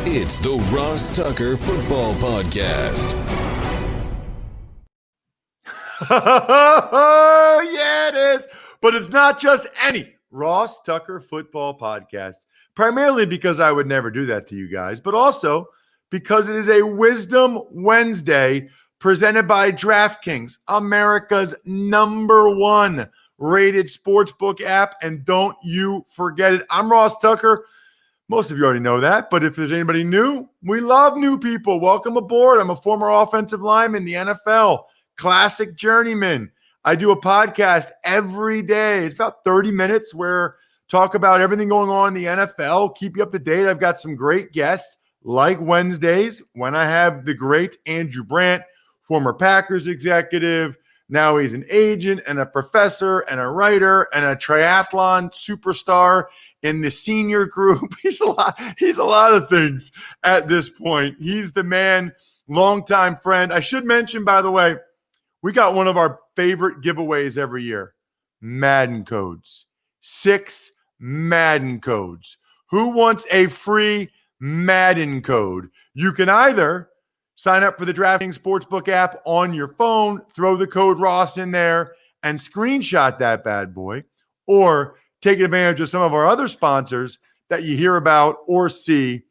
It's the Ross Tucker Football Podcast. Yeah, it is. But it's not just any Ross Tucker Football Podcast, primarily because I would never do that to you guys, but also because it is a Wisdom Wednesday presented by DraftKings, America's #1 rated sportsbook app. And don't you forget it. I'm Ross Tucker. Most of you already know that, but if there's anybody new, we love new people. Welcome aboard. I'm a former offensive lineman in the NFL, classic journeyman. I do a podcast every day. It's about 30 minutes where talk about everything going on in the NFL, keep you up to date. I've got some great guests like Wednesdays when I have the great Andrew Brandt, former Packers executive. Now he's an agent and a professor and a writer and a triathlon superstar in the senior group. He's a lot of things at this point. He's the man, longtime friend. I should mention, by the way, we got one of our favorite giveaways every year, Madden codes. 6 Madden codes. Who wants a free Madden code? You can either sign up for the DraftKings Sportsbook app on your phone, throw the code Ross in there, and screenshot that bad boy, or take advantage of some of our other sponsors that you hear about or see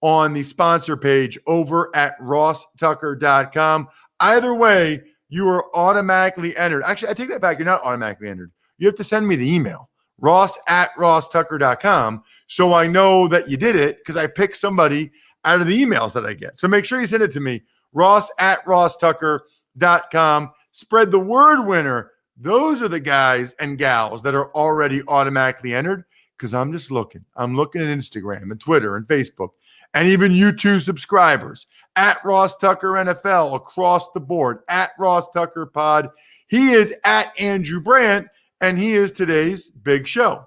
on the sponsor page over at RossTucker.com. Either way, you are automatically entered. Actually, I take that back. You're not automatically entered. You have to send me the email, ross@rosstucker.com, so I know that you did it because I picked somebody out of the emails that I get. So make sure you send it to me, ross@rosstucker.com. Spread the word, winner. Those are the guys and gals that are already automatically entered because I'm just looking. I'm looking at Instagram and Twitter and Facebook and even YouTube subscribers at Ross Tucker NFL across the board, at RossTuckerPod. He is at Andrew Brandt, and he is today's big show.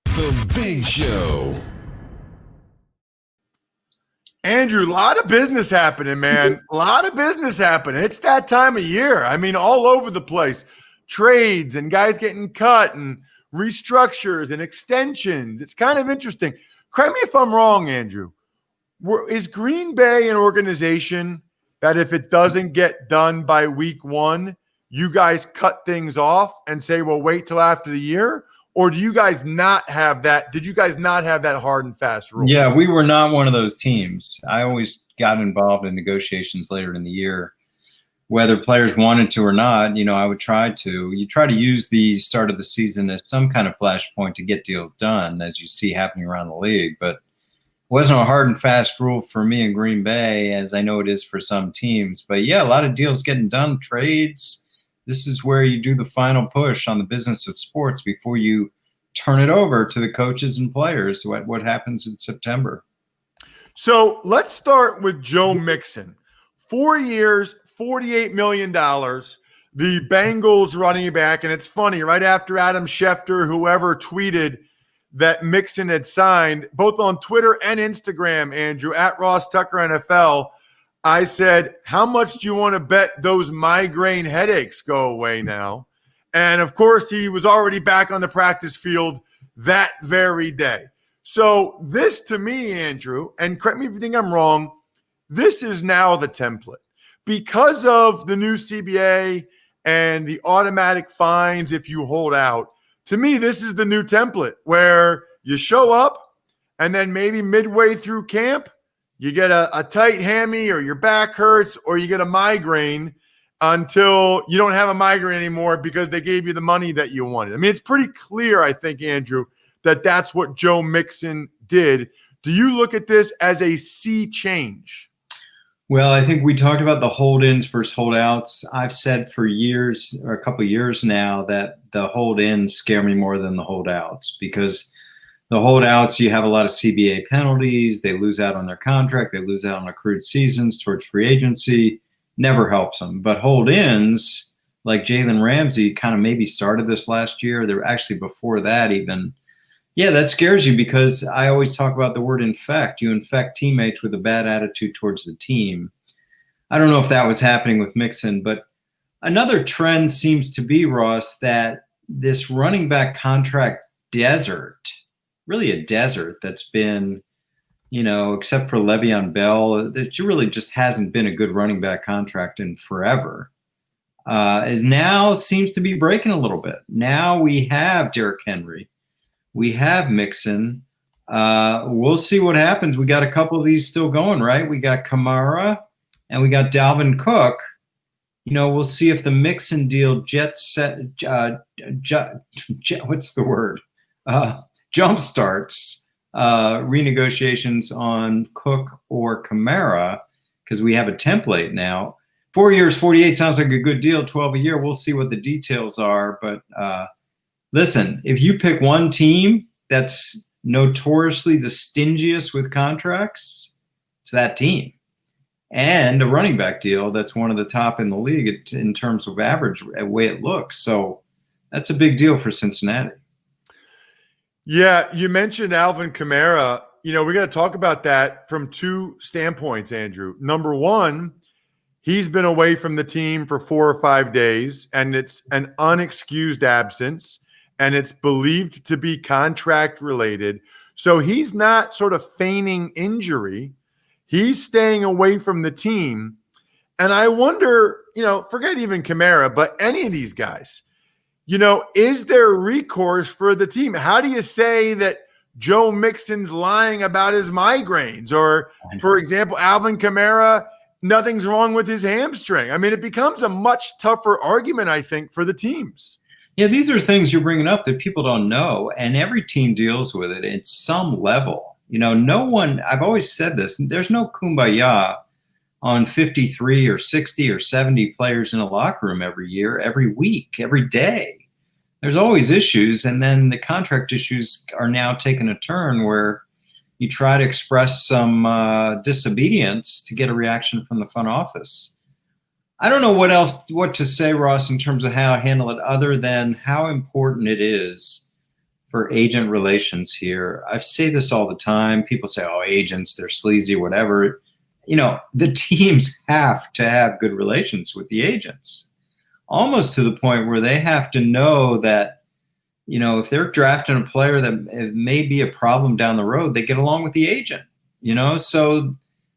The Big Show. Andrew, a lot of business happening, man. A lot of business happening. It's that time of year. I mean, all over the place. Trades and guys getting cut and restructures and extensions. It's kind of interesting. Correct me if I'm wrong, Andrew. Is Green Bay an organization that if it doesn't get done by week 1, you guys cut things off and say, well, wait till after the year? Or do you guys not have that? Did you guys not have that hard and fast rule? Yeah, we were not one of those teams. I always got involved in negotiations later in the year, whether players wanted to or not. I would try to. You try to use the start of the season as some kind of flashpoint to get deals done, as you see happening around the league. But it wasn't a hard and fast rule for me in Green Bay, as I know it is for some teams. But yeah, a lot of deals getting done, trades. This is where you do the final push on the business of sports before you turn it over to the coaches and players. What happens in September? So let's start with Joe Mixon. 4 years, $48 million. The Bengals running back. And it's funny, right after Adam Schefter, whoever tweeted that Mixon had signed, both on Twitter and Instagram, Andrew, at Ross Tucker NFL, I said, how much do you want to bet those migraine headaches go away now? And, of course, he was already back on the practice field that very day. So this, to me, Andrew, and correct me if you think I'm wrong, this is now the template. Because of the new CBA and the automatic fines if you hold out, to me, this is the new template where you show up and then maybe midway through camp, you get a tight hammy or your back hurts or you get a migraine until you don't have a migraine anymore because they gave you the money that you wanted. I mean, it's pretty clear, I think, Andrew, that that's what Joe Mixon did. Do you look at this as a sea change? Well, I think we talked about the hold-ins versus holdouts. I've said for years, or a couple of years now, that the hold-ins scare me more than the holdouts because the holdouts, you have a lot of CBA penalties. They lose out on their contract. They lose out on accrued seasons towards free agency. Never helps them. But hold-ins, like Jalen Ramsey kind of maybe started this last year. They were actually before that even. Yeah, that scares you because I always talk about the word infect. You infect teammates with a bad attitude towards the team. I don't know if that was happening with Mixon, but another trend seems to be, Ross, that this running back contract desert, really a desert that's been, except for Le'Veon Bell, that really just hasn't been a good running back contract in forever. Is now seems to be breaking a little bit. Now we have Derrick Henry. We have Mixon. We'll see what happens. We got a couple of these still going, right? We got Kamara and we got Dalvin Cook. We'll see if the Mixon deal jump starts renegotiations on Cook or Kamara, because we have a template now. 4 years, 48 sounds like a good deal. 12 a year. We'll see what the details are. But listen, if you pick one team that's notoriously the stingiest with contracts, it's that team. And a running back deal that's one of the top in the league in terms of average, the way it looks. So that's a big deal for Cincinnati. Yeah, you mentioned Alvin Kamara. We got to talk about that from two standpoints, Andrew. Number one, he's been away from the team for 4 or 5 days, and it's an unexcused absence, and it's believed to be contract related. So he's not sort of feigning injury. He's staying away from the team. And I wonder, forget even Kamara, but any of these guys, is there recourse for the team? How do you say that Joe Mixon's lying about his migraines? Or, for example, Alvin Kamara, nothing's wrong with his hamstring. I mean, it becomes a much tougher argument, I think, for the teams. Yeah, these are things you're bringing up that people don't know, and every team deals with it at some level. No one, I've always said this, there's no kumbaya on 53 or 60 or 70 players in a locker room every year, every week, every day. There's always issues, and then the contract issues are now taking a turn where you try to express some disobedience to get a reaction from the front office. I don't know what to say, Ross, in terms of how to handle it, other than how important it is for agent relations here. I say this all the time. People say, oh, agents, they're sleazy, whatever. The teams have to have good relations with the agents, almost to the point where they have to know that, if they're drafting a player that may be a problem down the road, they get along with the agent, So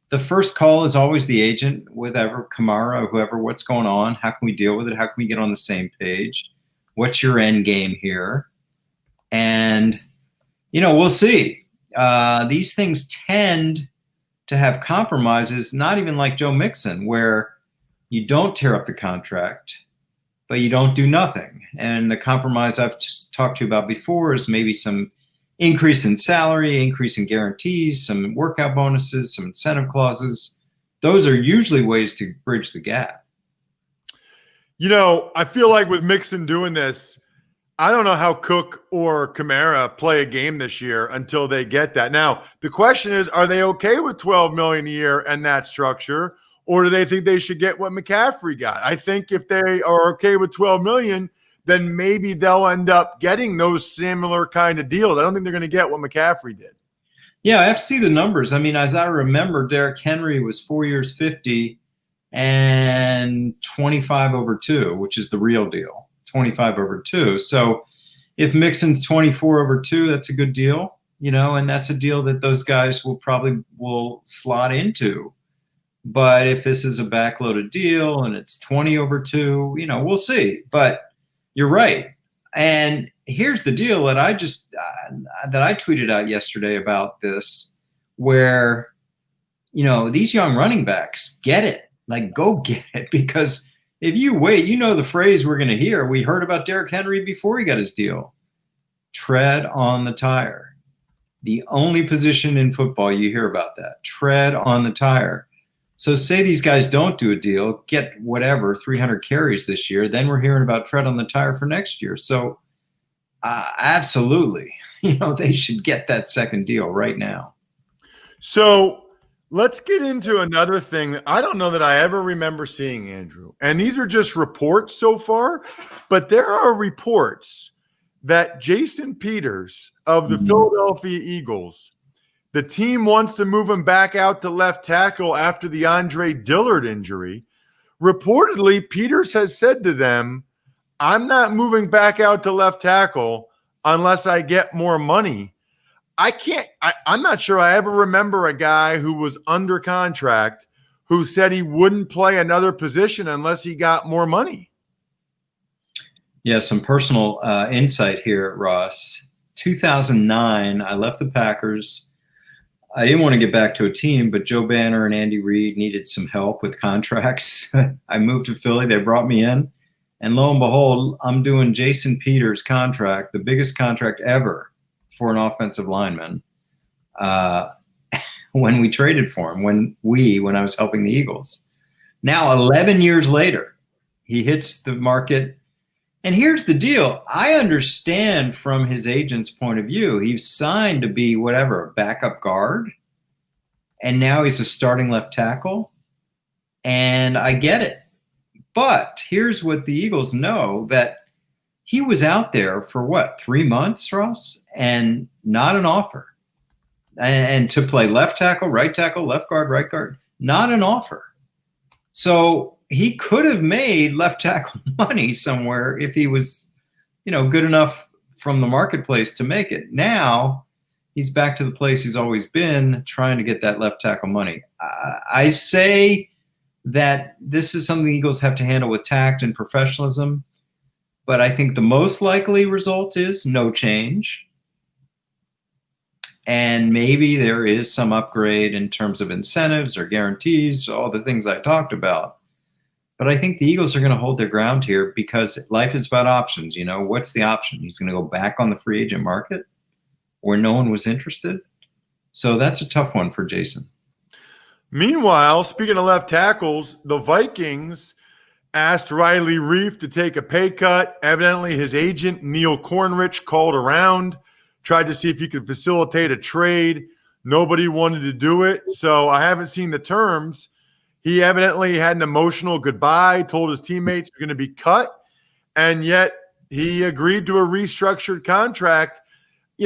the first call is always the agent, whatever, Kamara, whoever, what's going on? How can we deal with it? How can we get on the same page? What's your end game here? And, we'll see. These things tend to have compromises, not even like Joe Mixon, where you don't tear up the contract, but you don't do nothing. And the compromise I've just talked to you about before is maybe some increase in salary, increase in guarantees, some workout bonuses, some incentive clauses. Those are usually ways to bridge the gap. I feel like with Mixon doing this, I don't know how Cook or Kamara play a game this year until they get that. Now, the question is, are they okay with $12 million a year and that structure, or do they think they should get what McCaffrey got? I think if they are okay with $12 million, then maybe they'll end up getting those similar kind of deals. I don't think they're going to get what McCaffrey did. Yeah, I have to see the numbers. I mean, as I remember, Derrick Henry was 4 years, 50, and 25 over 2, which is the real deal. 25 over 2. So if Mixon's 24 over 2, that's a good deal, and that's a deal that those guys will slot into. But if this is a backloaded deal and it's 20 over 2, we'll see. But you're right. And here's the deal that I tweeted out yesterday about this, where, these young running backs get it, like go get it, because if you wait, the phrase we're going to hear. We heard about Derrick Henry before he got his deal. Tread on the tire. The only position in football you hear about that. Tread on the tire. So say these guys don't do a deal, get whatever, 300 carries this year, then we're hearing about tread on the tire for next year. So absolutely, they should get that second deal right now. So let's get into another thing that I don't know that I ever remember seeing, Andrew. And these are just reports so far, but there are reports that Jason Peters of the Philadelphia Eagles, the team wants to move him back out to left tackle after the Andre Dillard injury. Reportedly, Peters has said to them, I'm not moving back out to left tackle unless I get more money. I'm not sure I ever remember a guy who was under contract who said he wouldn't play another position unless he got more money. Yeah, some personal insight here, Ross. 2009, I left the Packers. I didn't want to get back to a team, but Joe Banner and Andy Reid needed some help with contracts. I moved to Philly. They brought me in. And lo and behold, I'm doing Jason Peters' contract, the biggest contract ever for an offensive lineman, when we traded for him, when I was helping the Eagles. Now, 11 years later, he hits the market. And here's the deal. I understand from his agent's point of view, he's signed to be whatever, a backup guard. And now he's a starting left tackle. And I get it. But here's what the Eagles know, that he was out there for 3 months, Ross, and not an offer. And to play left tackle, right tackle, left guard, right guard, not an offer. So he could have made left tackle money somewhere if he was, good enough from the marketplace to make it. Now he's back to the place he's always been, trying to get that left tackle money. I say that this is something the Eagles have to handle with tact and professionalism, but I think the most likely result is no change. And maybe there is some upgrade in terms of incentives or guarantees, all the things I talked about. But I think the Eagles are going to hold their ground here because life is about options. What's the option? He's going to go back on the free agent market where no one was interested. So that's a tough one for Jason. Meanwhile, speaking of left tackles, the Vikings asked Riley Reif to take a pay cut. Evidently, his agent, Neil Cornrich, called around, tried to see if he could facilitate a trade. Nobody wanted to do it. So I haven't seen the terms. He evidently had an emotional goodbye, told his teammates they're going to be cut, and yet he agreed to a restructured contract.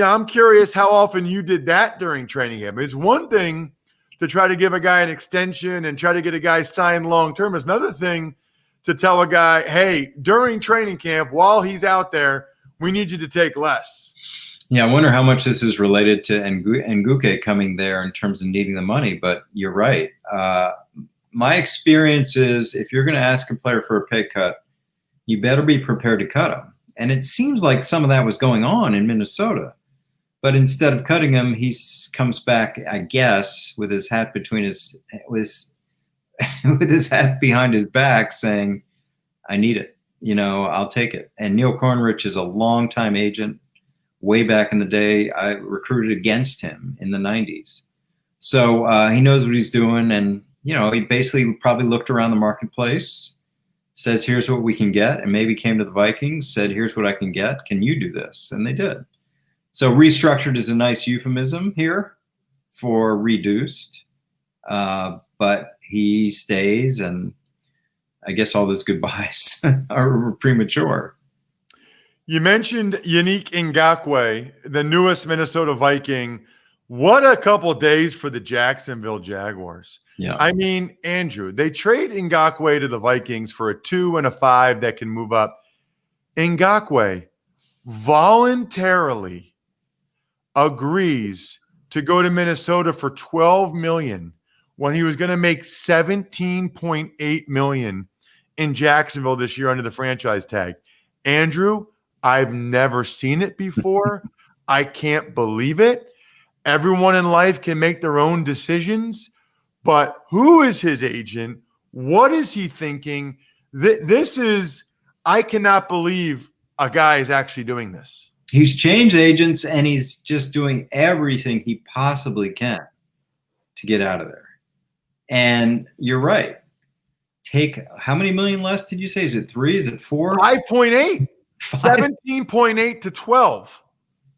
I'm curious how often you did that during training camp. It's one thing to try to give a guy an extension and try to get a guy signed long-term. It's another thing to tell a guy, hey, during training camp, while he's out there, we need you to take less. Yeah, I wonder how much this is related to Nguke coming there in terms of needing the money, but you're right. My experience is if you're going to ask a player for a pay cut, you better be prepared to cut him. And it seems like some of that was going on in Minnesota. But instead of cutting him, he comes back, I guess, with his hat between with his hat behind his back saying, I need it. I'll take it. And Neil Cornrich is a longtime agent. Way back in the day, I recruited against him in the 90s. So he knows what he's doing. And, he basically probably looked around the marketplace, says, here's what we can get. And maybe came to the Vikings, said, here's what I can get. Can you do this? And they did. So restructured is a nice euphemism here for reduced. But he stays, and I guess all those goodbyes are premature. You mentioned Yannick Ngakoue, the newest Minnesota Viking. What a couple of days for the Jacksonville Jaguars. Yeah. I mean, Andrew, they trade Ngakoue to the Vikings for a 2 and a 5 that can move up. Ngakoue voluntarily agrees to go to Minnesota for $12 million when he was going to make $17.8 million in Jacksonville this year under the franchise tag. Andrew, I've never seen it before. I can't believe it. Everyone in life can make their own decisions, but who is his agent? What is he thinking? I cannot believe a guy is actually doing this. He's changed agents, and he's just doing everything he possibly can to get out of there. And you're right. Take how many million less did you say? Is it 3? Is it 4? 5.8. 17.8 to 12.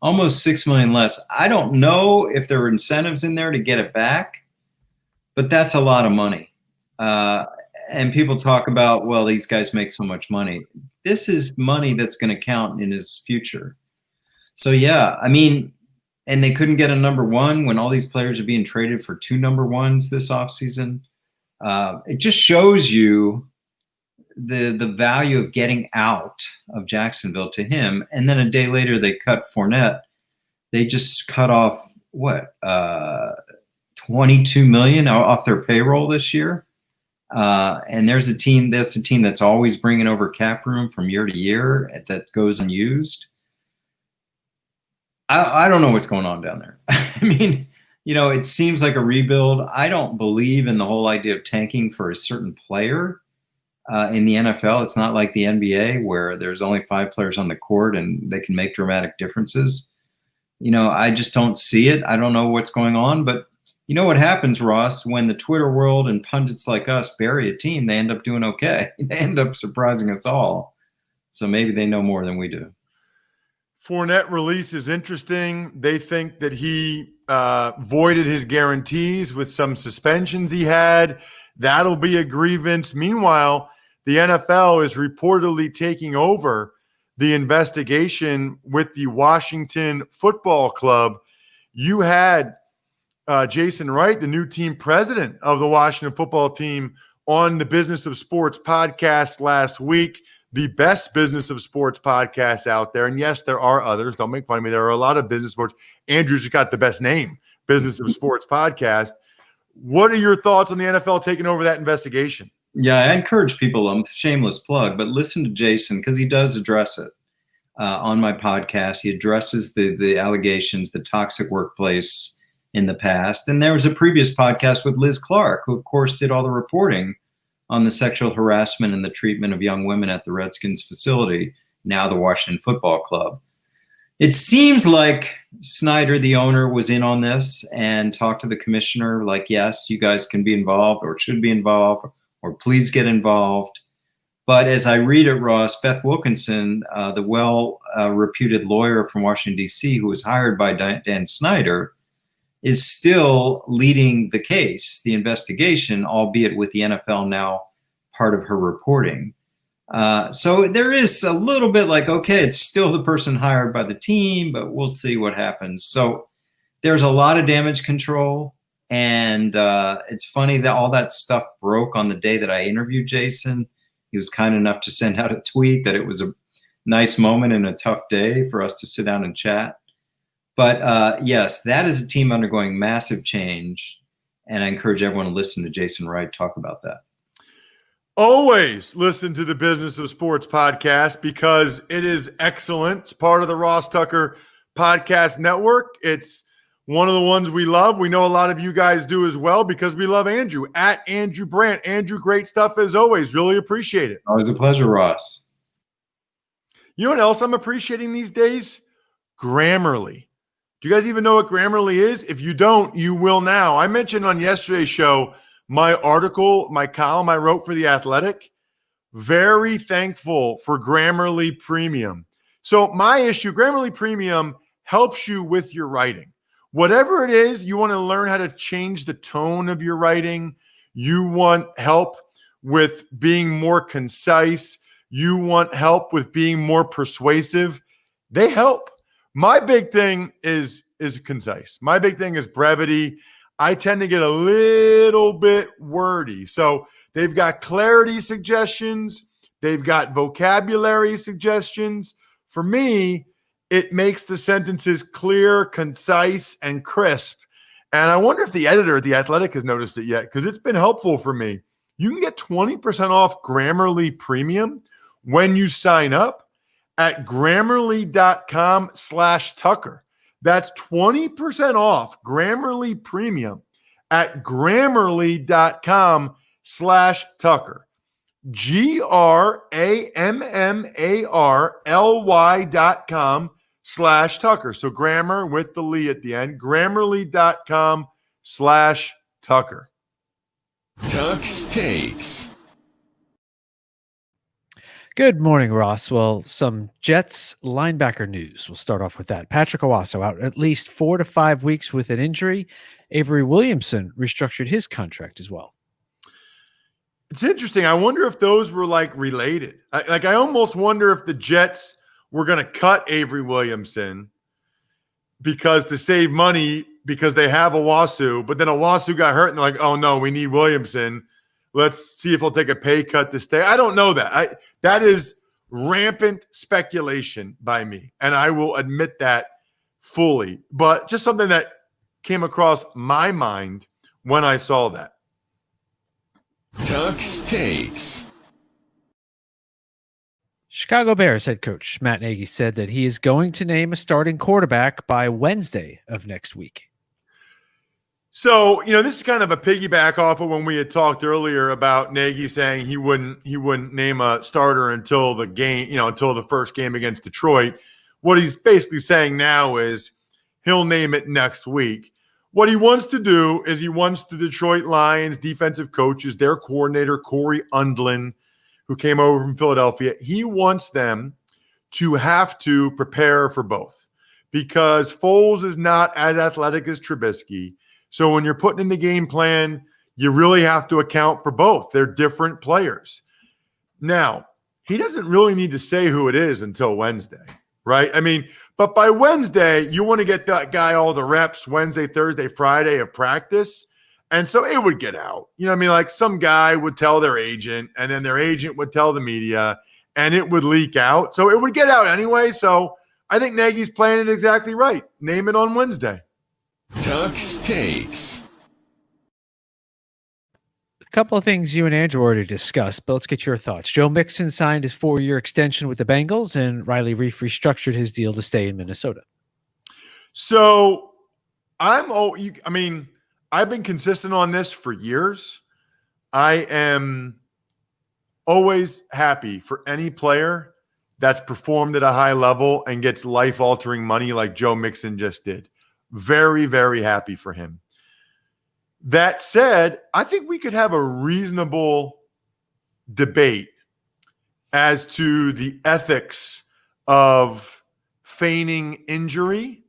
Almost $6 million less. I don't know if there were incentives in there to get it back, but that's a lot of money. And people talk about, well, these guys make so much money. This is money that's going to count in his future. So, yeah, I mean, and they couldn't get a number one when all these players are being traded for 2 number ones this offseason. It just shows you the value of getting out of Jacksonville to him. And then a day later, they cut Fournette. They just cut off $22 million off their payroll this year. And that's a team that's always bringing over cap room from year to year that goes unused. I don't know what's going on down there. I mean, it seems like a rebuild. I don't believe in the whole idea of tanking for a certain player in the NFL. It's not like the NBA where there's only 5 players on the court and they can make dramatic differences. I just don't see it. I don't know what's going on, but you know what happens, Ross, when the Twitter world and pundits like us bury a team, they end up doing okay. They end up surprising us all. So maybe they know more than we do. Fournette release is interesting. They think that he voided his guarantees with some suspensions he had. That'll be a grievance. Meanwhile, the NFL is reportedly taking over the investigation with the Washington Football Club. You had Jason Wright, the new team president of the Washington football team, on the Business of Sports podcast last week. The best Business of Sports podcast out there. And yes, there are others. Don't make fun of me. There are a lot of business sports. Andrew's just got the best name, Business of Sports podcast. What are your thoughts on the NFL taking over that investigation? Yeah, I encourage people, shameless plug, but listen to Jason because he does address it on my podcast. He addresses the allegations, the toxic workplace in the past. And there was a previous podcast with Liz Clark, who, of course, did all the reporting on the sexual harassment and the treatment of young women at the Redskins facility, now the Washington Football Club. It seems like Snyder, the owner, was in on this and talked to the commissioner like, yes, you guys can be involved or should be involved or please get involved. But as I read it, Ross, Beth Wilkinson, the reputed lawyer from Washington, D.C., who was hired by Dan Snyder, is still leading the case, the investigation, albeit with the NFL now part of her reporting. So there is a little bit like, okay, it's still the person hired by the team, but we'll see what happens. So there's a lot of damage control. And it's funny that all that stuff broke on the day that I interviewed Jason. He was kind enough to send out a tweet that it was a nice moment and a tough day for us to sit down and chat. But yes, that is a team undergoing massive change, and I encourage everyone to listen to Jason Wright talk about that. Always listen to the Business of Sports podcast because it is excellent. It's part of the Ross Tucker Podcast Network. It's one of the ones we love. We know a lot of you guys do as well because we love Andrew, at Andrew Brandt. Andrew, great stuff as always. Really appreciate it. Always a pleasure, Ross. You know what else I'm appreciating these days? Grammarly. Do you guys even know what Grammarly is? If you don't, you will now. I mentioned on yesterday's show my article, my column I wrote for The Athletic. Very thankful for Grammarly Premium. So my issue, Grammarly Premium helps you with your writing. Whatever it is, you want to learn how to change the tone of your writing. You want help with being more concise. You want help with being more persuasive. They help. My big thing is concise. My big thing is brevity. I tend to get a little bit wordy. So they've got clarity suggestions. They've got vocabulary suggestions. For me, it makes the sentences clear, concise, and crisp. And I wonder if the editor at The Athletic has noticed it yet, because it's been helpful for me. You can get 20% off Grammarly Premium when you sign up at Grammarly.com/Tucker. That's 20% off Grammarly Premium at Grammarly.com/Tucker. GRAMMARLY.com/Tucker. So grammar with the Lee at the end. Grammarly.com/Tucker. Tuck's Takes. Good morning, Ross. Well, some Jets linebacker news. We'll start off with that. Patrick Owasso out at least 4 to 5 weeks with an injury. Avery Williamson restructured his contract as well. It's interesting. I wonder if those were like related. I almost wonder if the Jets were going to cut Avery Williamson because to save money because they have Owasso, but then Owasso got hurt and they're like, oh no, we need Williamson. Let's see if he'll take a pay cut to stay. I don't know that. That is rampant speculation by me, and I will admit that fully. But just something that came across my mind when I saw that. Tuck's Takes. Chicago Bears head coach Matt Nagy said that he is going to name a starting quarterback by Wednesday of next week. So, this is kind of a piggyback off of when we had talked earlier about Nagy saying he wouldn't name a starter until the game, until the first game against Detroit. What he's basically saying now is he'll name it next week. What he wants to do is he wants the Detroit Lions defensive coaches, their coordinator, Corey Undlin, who came over from Philadelphia, he wants them to have to prepare for both because Foles is not as athletic as Trubisky. So when you're putting in the game plan, you really have to account for both. They're different players. Now, he doesn't really need to say who it is until Wednesday, right? But by Wednesday, you want to get that guy all the reps Wednesday, Thursday, Friday of practice. And so it would get out. Like some guy would tell their agent, and then their agent would tell the media, and it would leak out. So it would get out anyway. So I think Nagy's playing it exactly right. Name it on Wednesday. Tuck's Takes. A couple of things you and Andrew already discussed, but let's get your thoughts. Joe Mixon signed his 4-year extension with the Bengals, and Riley Reif restructured his deal to stay in Minnesota. So I've been consistent on this for years. I am always happy for any player that's performed at a high level and gets life-altering money like Joe Mixon just did. Very, very happy for him. That said, I think we could have a reasonable debate as to the ethics of feigning injury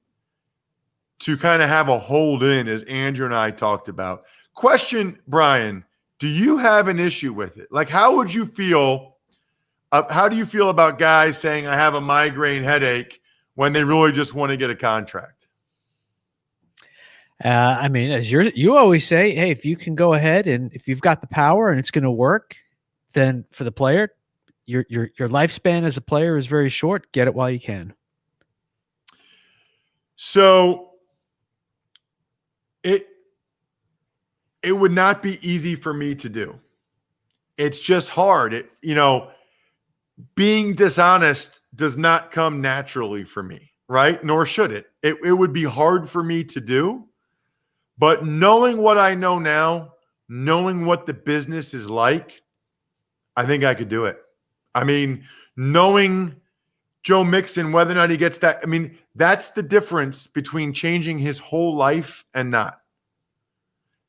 to kind of have a hold in, as Andrew and I talked about. Question, Brian, do you have an issue with it? Like, how would you feel? How do you feel about guys saying, I have a migraine headache when they really just want to get a contract? As you always say, hey, if you can go ahead and if you've got the power and it's going to work, then for the player, your lifespan as a player is very short. Get it while you can. So it would not be easy for me to do. It's just hard. Being dishonest does not come naturally for me, right? Nor should it. It would be hard for me to do. But knowing what I know now, knowing what the business is like, I think I could do it. Knowing Joe Mixon, whether or not he gets that, that's the difference between changing his whole life and not.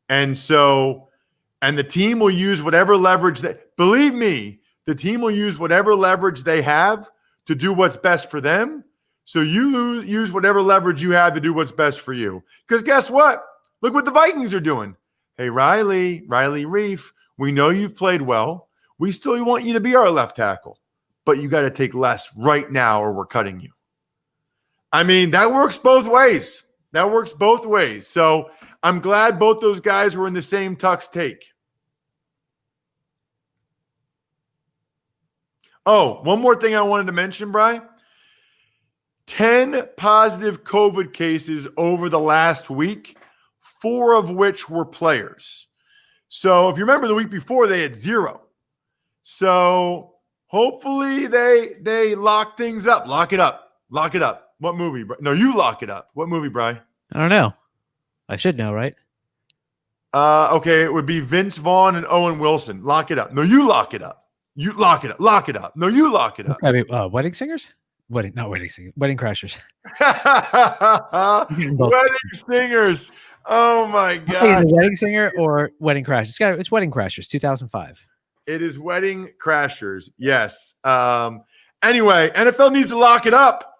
And the team will use whatever leverage believe me, the team will use whatever leverage they have to do what's best for them. So you use whatever leverage you have to do what's best for you. Because guess what? Look what the Vikings are doing. Hey, Riley Reif, we know you've played well. We still want you to be our left tackle, but you got to take less right now or we're cutting you. That works both ways. So I'm glad both those guys were in the same Tuck's take. Oh, one more thing I wanted to mention, Bri. 10 positive COVID cases over the last week. 4 of which were players. So if you remember the week before, they had 0. So hopefully they lock things up. Lock it up. What movie? No, you lock it up. What movie, Bri? I don't know. I should know, right? Okay, it would be Vince Vaughn and Owen Wilson. Lock it up. No, you lock it up. You lock it up. Lock it up. No, you lock it up. Wedding Singers? Not Wedding Singers. Wedding Crashers. Wedding Singers. Oh my God! Is it Wedding Singer or Wedding Crashers? It's Wedding Crashers, 2005. It is Wedding Crashers. Yes. Anyway, NFL needs to lock it up.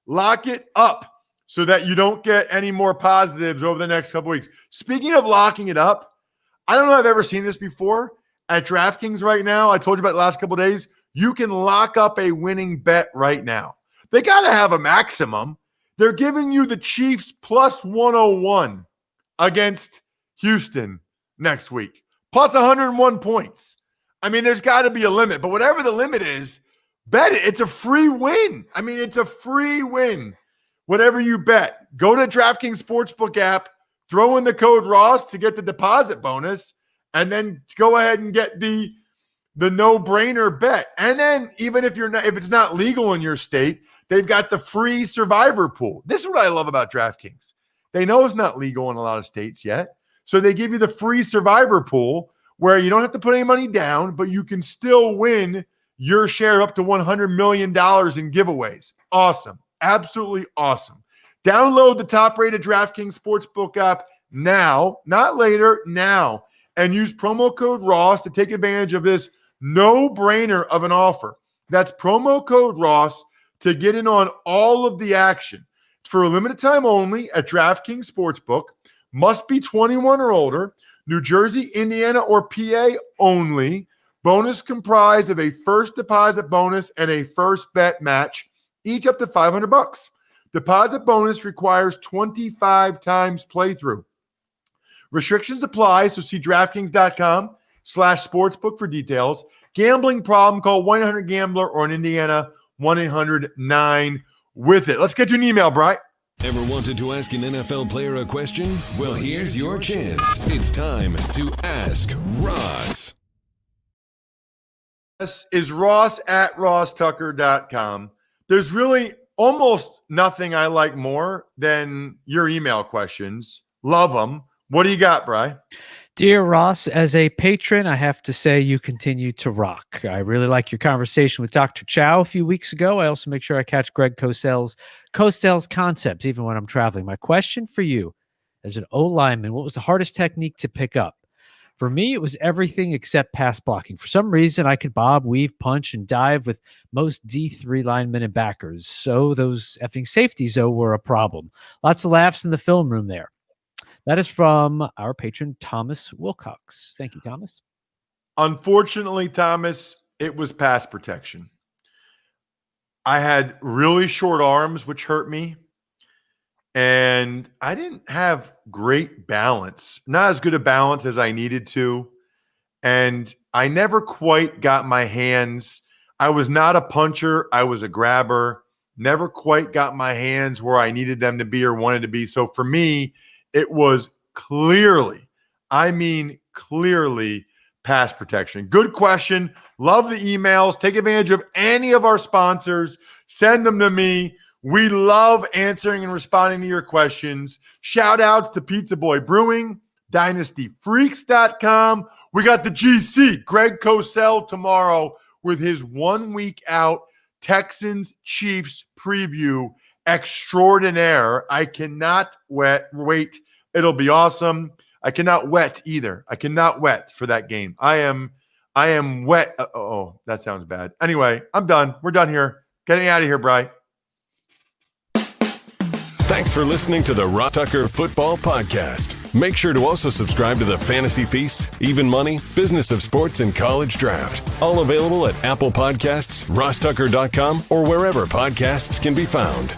Lock it up so that you don't get any more positives over the next couple weeks. Speaking of locking it up, I don't know if I've ever seen this before. At DraftKings right now, I told you about the last couple of days, you can lock up a winning bet right now. They got to have a maximum. They're giving you the Chiefs plus 101 against Houston next week, plus 101 points. There's got to be a limit, but whatever the limit is, bet it. It's a free win. It's a free win. Whatever you bet, go to DraftKings Sportsbook app, throw in the code Ross to get the deposit bonus, and then go ahead and get the no-brainer bet. And then even if it's not legal in your state, they've got the free survivor pool. This is what I love about DraftKings. They know it's not legal in a lot of states yet. So they give you the free survivor pool where you don't have to put any money down, but you can still win your share up to $100 million in giveaways. Awesome. Absolutely awesome. Download the top-rated DraftKings Sportsbook app now, not later, now, and use promo code Ross to take advantage of this no-brainer of an offer. That's promo code Ross to get in on all of the action. It's for a limited time only at DraftKings Sportsbook. Must be 21 or older. New Jersey, Indiana, or PA only. Bonus comprised of a first deposit bonus and a first bet match, each up to $500. Deposit bonus requires 25 times playthrough. Restrictions apply, so see DraftKings.com/sportsbook for details. Gambling problem, call 1-800-GAMBLER or in Indiana, 1-800-9-WITH-IT. Let's get to an email, Brian. Ever wanted to ask an NFL player a question? Well, here's your chance. It's time to Ask Ross. This is Ross at RossTucker.com. There's really almost nothing I like more than your email questions. Love them. What do you got, Bri? Dear Ross, as a patron, I have to say you continue to rock. I really like your conversation with Dr. Chow a few weeks ago. I also make sure I catch Greg Cosell's concepts even when I'm traveling. My question for you, as an O-lineman, what was the hardest technique to pick up? For me, it was everything except pass blocking. For some reason, I could bob, weave, punch, and dive with most D3 linemen and backers. So those effing safeties, though, were a problem. Lots of laughs in the film room there. That is from our patron, Thomas Wilcox. Thank you, Thomas. Unfortunately, Thomas, it was pass protection. I had really short arms, which hurt me. And I didn't have great balance, not as good a balance as I needed to. And I never quite got my hands. I was not a puncher. I was a grabber. Never quite got my hands where I needed them to be or wanted to be. So for me, it was clearly pass protection. Good question. Love the emails. Take advantage of any of our sponsors. Send them to me. We love answering and responding to your questions. Shout outs to Pizza Boy Brewing, DynastyFreaks.com. We got the GC, Greg Cosell, tomorrow with his 1 week out Texans-Chiefs preview extraordinaire. I cannot wait. It'll be awesome. I cannot wet either. I cannot wet for that game. I am wet. Oh, that sounds bad. Anyway, I'm done. We're done here. Getting out of here, Bri. Thanks for listening to the Ross Tucker Football Podcast. Make sure to also subscribe to the Fantasy Feast, Even Money, Business of Sports, and College Draft. All available at Apple Podcasts, RossTucker.com, or wherever podcasts can be found.